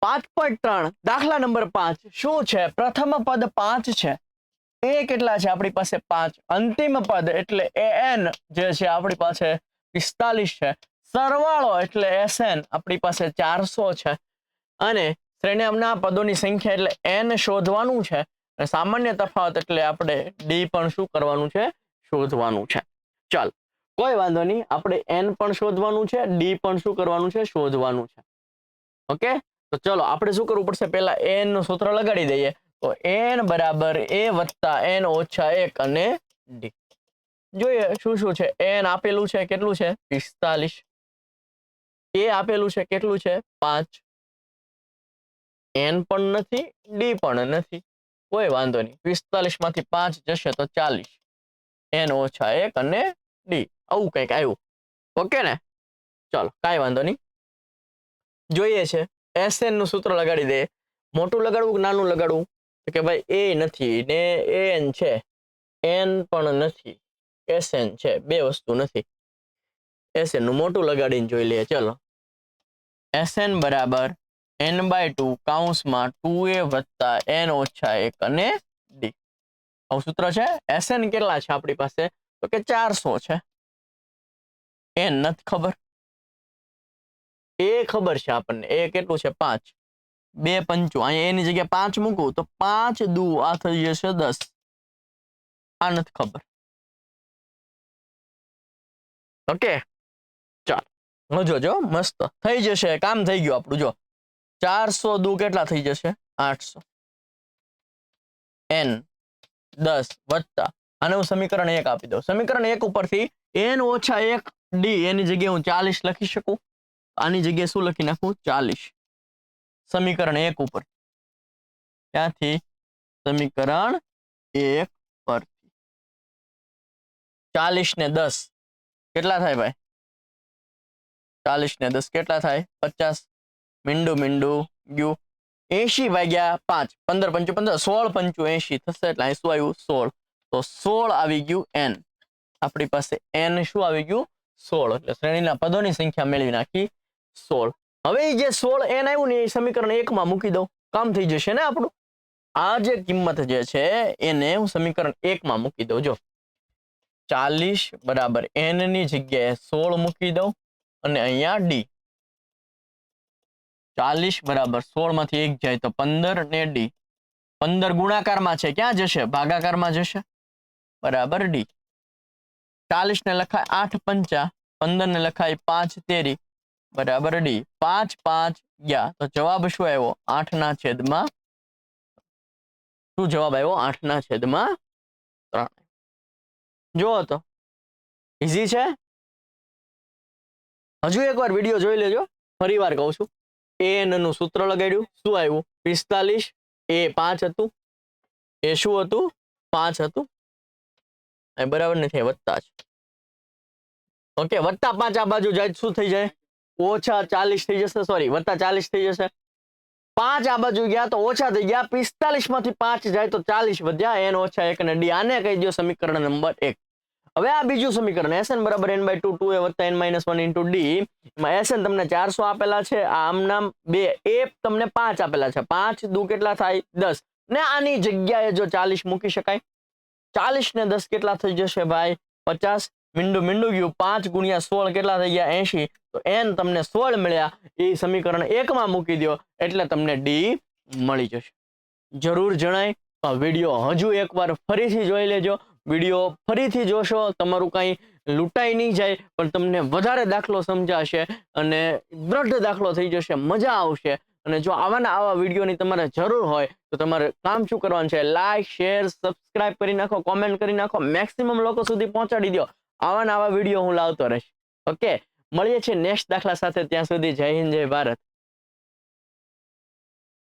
5.3 દાખલા નંબર 5 શું છે? પ્રથમ પદ 5 છે, એ કેટલા છે આપણી પાસે 5, અંતિમ પદ એટલે an જે છે આપણી પાસે 45 છે, સરવાળો એટલે sn આપણી પાસે 400 છે અને શ્રેણિયામના પદોની સંખ્યા એટલે n શોધવાનું છે અને સામાન્ય તફાવત એટલે આપણે d પણ શું કરવાનું છે? શોધવાનું છે. ચાલ કોઈ વાંધો નહીં, આપણે n પણ શોધવાનું છે, d પણ શું કરવાનું છે? શોધવાનું છે. ઓકે, તો ચલો આપણે શું કરવું પડશે? પહેલા n નું સૂત્ર લગાડી દઈએ. તો n બરાબર a વત્તા n ઓછા 1 અને d. જોઈએ શું શું છે. n આપેલું છે કેટલું છે? 45. a આપેલું છે કેટલું છે? 5. n પણ નથી, d પણ નથી, કોઈ વાંધો નહીં. 45 માંથી 5 જશે તો 40. n ઓછા 1 અને d, આવું કંઈક આવ્યું. ઓકે ને? ચલો કાંઈ વાંધો નહીં. જોઈએ છે sn નું સૂત્ર લગાડી દે. મોટું લગાડવું કે નાનું લગાડવું? તો કે ભાઈ a નથી ને an છે, n પણ નથી, sn છે, બે વસ્તુ નથી. sn નું મોટું લગાડીને જોઈ લઈએ. ચલો sn બરાબર n/2 કૌંસમાં 2a વત્તા n ઓછા 1 અને d. આવું સૂત્ર છે. sn કેટલા છે આપણી પાસે? તો કે 400 છે. n નથી ખબર, એ ખબર છે આપણને. એ કેટલું છે? 5. 2 પંચું, અહીંયા એની જગ્યાએ 5 મૂકું તો 5 દુ આ થઈ જશે 10. આ નથી ખબર. ઓકે ચાલ જોજો, મસ્ત થઈ જશે, કામ થઈ ગયું આપણું. જો 400 દુ કેટલા થઈ જશે? 800. n 10 વત્તા આને હું સમીકરણ 1 આપી દઉં. સમીકરણ 1 ઉપરથી n ઓછા 1 d એની જગ્યાએ હું 40 લખી શકું. આની જગ્યાએ શું લખી નાખું? 40. સમીકરણ 1 ઉપર. ત્યાંથી સમીકરણ 1 પરથી 40 ને 10 કેટલા થાય ભાઈ? 40 ને 10 કેટલા થાય? 50. મીંડું મીંડું ગયું. 80 ભાગ્યા 5, 15 પંચું 15, 16 પંચું 80 થશે એટલે અહીં શું આવ્યું? 16. તો 16 આવી ગયું n. આપણી પાસે n શું આવી ગયું? 16. એટલે શ્રેણીના પદોની સંખ્યા મેળવી નાખી 16. હવે જે 16 n આવ્યું ને એ સમીકરણ 1 માં મૂકી દઉં, કામ થઈ જશે ને આપણું. આ જે કિંમત જે છે એને હું સમીકરણ 1 માં મૂકી દઉં. જો 40 બરાબર n ની જગ્યાએ 16 મૂકી દઉં અને અહીંયા d. 40 બરાબર 16 માંથી 1 જાય તો 15 ને d. 15 ગુણાકારમાં છે, ક્યાં જશે? ભાગાકારમાં જશે. બરાબર d. 40 ને લખાય 8 પંચા, 15 ને લખાય 5 તેરી, બરાબર d. 5 5 ગયા તો જવાબ શું આવ્યો? 8 ના છેદમાં શું જવાબ આવ્યો? 8 ના છેદમાં 3. જો તો ઈઝી છે. હજુ એકવાર વિડીયો જોઈ લેજો. ફરી વાર કહું છું, n નું સૂત્ર લગાડ્યું, શું આવ્યું? 45. એ 5 હતું, એ શું હતું? 5 હતું. એ બરાબર નથી, વત્તા છે. ઓકે, વત્તા 5 આ બાજુ જાય શું થઈ જાય? ઓછા 40 થઈ જશે. સોરી, વત્તા 40 થઈ જશે. 5 આ બાજુ ગયા તો ઓછા થઈ ગયા. 45 માંથી 5 જાય તો 40 વધ્યા. n ઓછા 1 અને d. આને કહી દો સમીકરણ નંબર 1. હવે આ બીજું સમીકરણ sn બરાબર n/2 2a વત્તા n - 1 into d. એમાં sn તમને 400 આપેલા છે, આમ નામ 2 એ તમને 5 આપેલા છે. 5 દુ કેટલા થાય? 10. ને આની જગ્યાએ જો 40 મૂકી શકાય. 40 ને 10 કેટલા થઈ જશે ભાઈ? 50. મીંડું મીંડું ગયું. 5 ગુણ્યા 16 કેટલા થઈ ગયા? 80. તો n તમને 16 મળ્યા. એ સમીકરણ 1 માં મૂકી દો એટલે તમને d મળી જશે. જરૂર જણાય તો વિડીયો હજુ એકવાર ફરીથી જોઈ લેજો. વિડીયો ફરીથી જોશો, તમારું કાંઈ લૂંટાઈ નહીં જાય, પણ તમને વધારે દાખલો સમજાશે અને દ્રઢ દાખલો થઈ જશે, મજા આવશે. અને જો આવાના આવા વિડીયોની તમારે જરૂર હોય તો તમારે કામ શું કરવાનું છે? લાઈક, શેર, સબસ્ક્રાઇબ કરી નાખો, કોમેન્ટ કરી નાખો, મેક્સિમમ લોકો સુધી પહોંચાડી દો. આવાના આવા વિડીયો હું લાવતો રહીશ. ઓકે, મળીએ છીએ નેક્સ્ટ દાખલા સાથે. ત્યાં સુધી જય હિન્દ, જય ભારત.